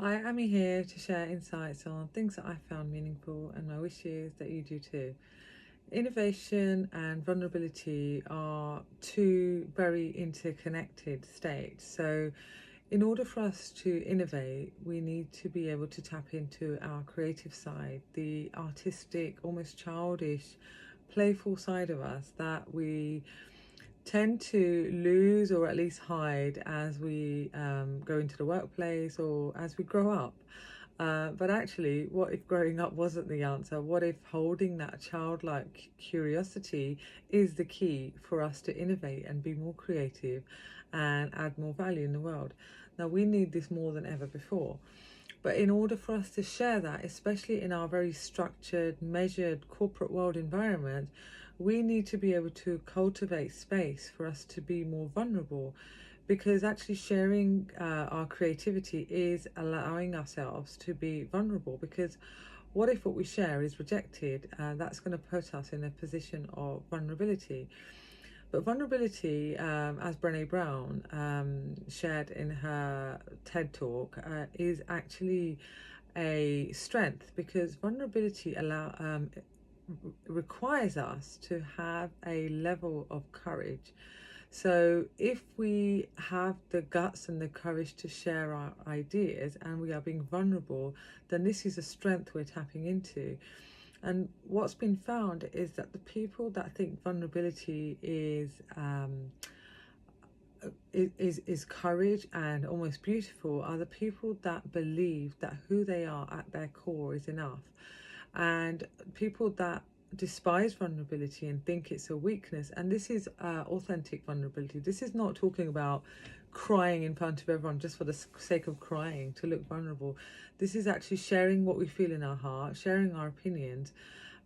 Hi, I'm here to share insights on things that I found meaningful, and my wish is that you do too. Innovation and vulnerability are two very interconnected states. So, in order for us to innovate, we need to be able to tap into our creative side, the artistic, almost childish, playful side of us that we tend to lose or at least hide as we go into the workplace or as we grow up. But actually, what if growing up wasn't the answer? What if holding that childlike curiosity is the key for us to innovate and be more creative and add more value in the world? Now, we need this more than ever before. But in order for us to share that, especially in our very structured, measured corporate world environment, we need to be able to cultivate space for us to be more vulnerable, because actually sharing our creativity is allowing ourselves to be vulnerable. Because what if what we share is rejected? That's going to put us in a position of vulnerability. But vulnerability, as Brené Brown shared in her TED talk, is actually a strength, because vulnerability requires us to have a level of courage. So, if we have the guts and the courage to share our ideas and we are being vulnerable, then this is a strength we're tapping into. And what's been found is that the people that think vulnerability is courage and almost beautiful are the people that believe that who they are at their core is enough. And people that despise vulnerability and think it's a weakness, and this is authentic vulnerability. This is not talking about crying in front of everyone just for the sake of crying to look vulnerable. This is actually sharing what we feel in our heart, sharing our opinions,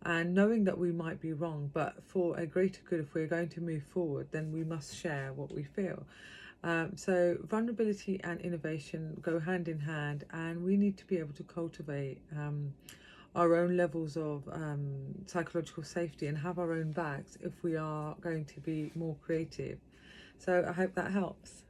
and knowing that we might be wrong, but for a greater good, if we're going to move forward, then we must share what we feel. So vulnerability and innovation go hand in hand, and we need to be able to cultivate our own levels of psychological safety and have our own bags if we are going to be more creative. So I hope that helps.